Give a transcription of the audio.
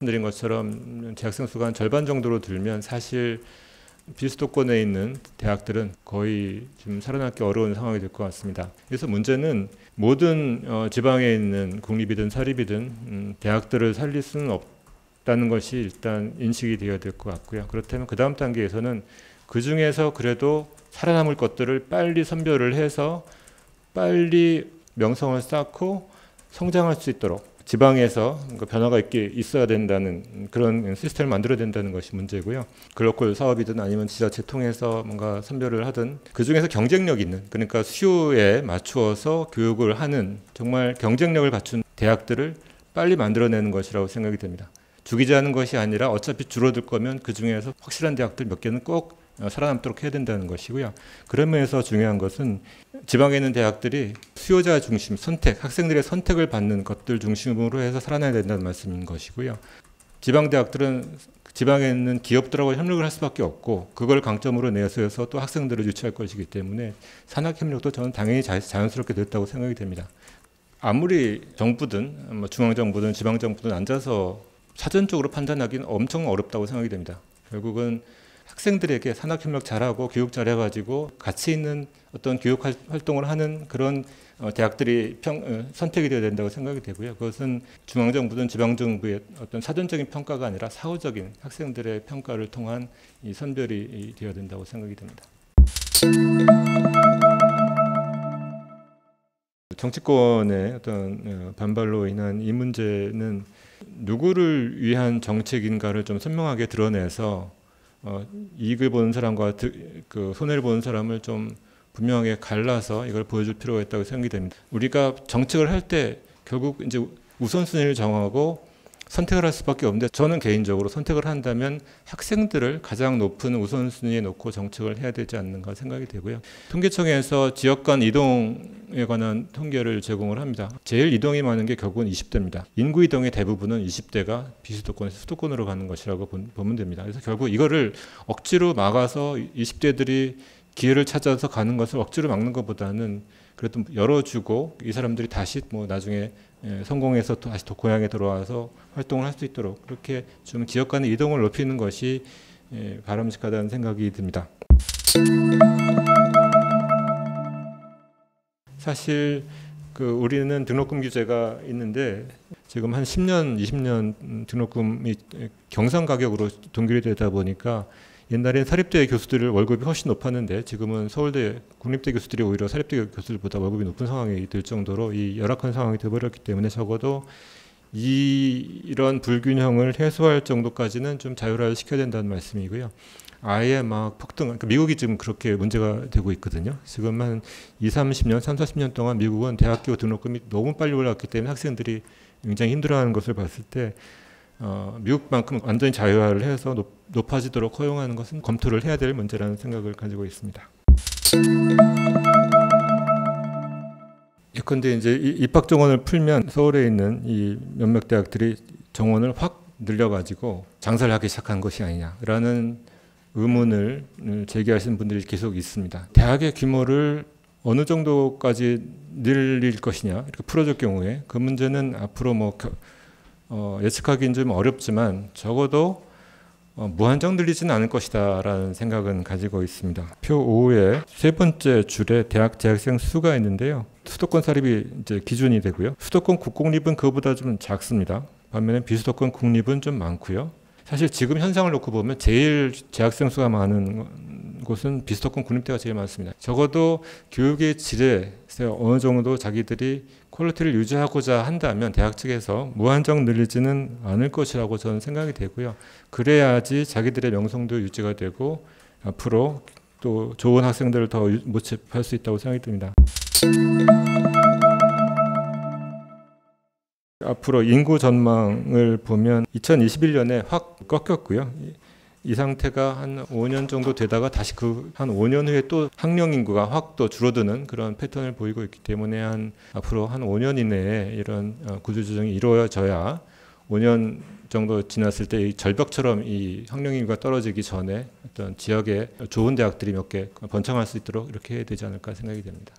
말씀드린 것처럼 재학생 수가 한 절반 정도로 들면 사실 비수도권에 있는 대학들은 거의 지금 살아남기 어려운 상황이 될 것 같습니다. 그래서 문제는 모든 지방에 있는 국립이든 사립이든 대학들을 살릴 수는 없다는 것이 일단 인식이 되어야 될 것 같고요. 그렇다면 그 다음 단계에서는 그 중에서 그래도 살아남을 것들을 빨리 선별을 해서 빨리 명성을 쌓고 성장할 수 있도록 지방에서 변화가 있어야 된다는 그런 시스템을 만들어야 된다는 것이 문제고요. 글로컬 사업이든 아니면 지자체 통해서 뭔가 선별을 하든 그 중에서 경쟁력 있는, 그러니까 수요에 맞추어서 교육을 하는 정말 경쟁력을 갖춘 대학들을 빨리 만들어내는 것이라고 생각이 됩니다. 죽이지 않는 것이 아니라 어차피 줄어들 거면 그 중에서 확실한 대학들 몇 개는 꼭 살아남도록 해야 된다는 것이고요. 그런 면에서 중요한 것은 지방에 있는 대학들이 수요자 중심, 학생들의 선택을 받는 것들 중심으로 해서 살아나야 된다는 말씀인 것이고요. 지방 대학들은 지방에 있는 기업들하고 협력을 할 수밖에 없고 그걸 강점으로 내세워서 또 학생들을 유치할 것이기 때문에 산학 협력도 저는 당연히 자연스럽게 됐다고 생각이 됩니다. 아무리 정부든 중앙정부든 지방정부든 앉아서 사전적으로 판단하기는 엄청 어렵다고 생각이 됩니다. 결국은 학생들에게 산학협력 잘하고 교육 잘해가지고 가치 있는 어떤 교육 활동을 하는 그런 대학들이 선택이 되어야 된다고 생각이 되고요. 그것은 중앙정부든 지방정부의 어떤 사전적인 평가가 아니라 사후적인 학생들의 평가를 통한 이 선별이 되어야 된다고 생각이 됩니다. 정치권의 어떤 반발로 인한 이 문제는 누구를 위한 정책인가를 좀 선명하게 드러내서 이익을 보는 사람과 그 손해를 보는 사람을 좀 분명하게 갈라서 이걸 보여줄 필요가 있다고 생각이 됩니다. 우리가 정책을 할 때 결국 이제 우선순위를 정하고 선택을 할 수밖에 없는데 저는 개인적으로 선택을 한다면 학생들을 가장 높은 우선순위에 놓고 정책을 해야 되지 않는가 생각이 되고요. 통계청에서 지역 간 이동에 관한 통계를 제공을 합니다. 제일 이동이 많은 게 결국은 20대입니다. 인구 이동의 대부분은 20대가 비수도권에서 수도권으로 가는 것이라고 보면 됩니다. 그래서 결국 이거를 억지로 막아서 20대들이 기회를 찾아서 가는 것을 억지로 막는 것보다는 그래도 열어주고 이 사람들이 다시 나중에 성공해서 다시 고향에 돌아와서 활동을 할 수 있도록 그렇게 좀 지역 간의 이동을 높이는 것이 바람직하다는 생각이 듭니다. 사실 우리는 등록금 규제가 있는데 지금 한 10년, 20년 등록금이 경상 가격으로 동결이 되다 보니까 옛날엔 사립대 교수들 월급이 훨씬 높았는데 지금은 서울대 국립대 교수들이 오히려 사립대 교수들보다 월급이 높은 상황이 될 정도로 이 열악한 상황이 되어버렸기 때문에 적어도 이런 불균형을 해소할 정도까지는 좀 자율화를 시켜야 된다는 말씀이고요. 아예 막 폭등, 그러니까 미국이 지금 그렇게 문제가 되고 있거든요. 지금 한 30, 40년 동안 미국은 대학교 등록금이 너무 빨리 올랐기 때문에 학생들이 굉장히 힘들어하는 것을 봤을 때 미국만큼 완전히 자유화를 해서 높아지도록 허용하는 것은 검토를 해야 될 문제라는 생각을 가지고 있습니다. 예컨대 이제 입학 정원을 풀면 서울에 있는 이 몇몇 대학들이 정원을 확 늘려가지고 장사를 하기 시작한 것이 아니냐라는 의문을 제기하시는 분들이 계속 있습니다. 대학의 규모를 어느 정도까지 늘릴 것이냐 이렇게 풀어줄 경우에 그 문제는 앞으로 예측하기는 좀 어렵지만 적어도 무한정 늘리지는 않을 것이다 라는 생각은 가지고 있습니다. 표 5의 세 번째 줄에 대학 재학생 수가 있는데요. 수도권 사립이 이제 기준이 되고요. 수도권 국공립은 그거보다 좀 작습니다. 반면에 비수도권 국립은 좀 많고요. 사실 지금 현상을 놓고 보면 제일 재학생 수가 많은 곳은 비수도권 국립대가 제일 많습니다. 적어도 교육의 질에 어느 정도 자기들이 퀄리티를 유지하고자 한다면 대학 측에서 무한정 늘리지는 않을 것이라고 저는 생각이 되고요. 그래야지 자기들의 명성도 유지가 되고 앞으로 또 좋은 학생들을 더 모집할 수 있다고 생각이 듭니다. 앞으로 인구 전망을 보면 2021년에 확 꺾였고요. 이 상태가 한 5년 정도 되다가 다시 한 5년 후에 또 학령 인구가 확 또 줄어드는 그런 패턴을 보이고 있기 때문에 앞으로 한 5년 이내에 이런 구조 조정이 이루어져야 5년 정도 지났을 때 이 절벽처럼 이 학령 인구가 떨어지기 전에 어떤 지역에 좋은 대학들이 몇 개 번창할 수 있도록 이렇게 해야 되지 않을까 생각이 됩니다.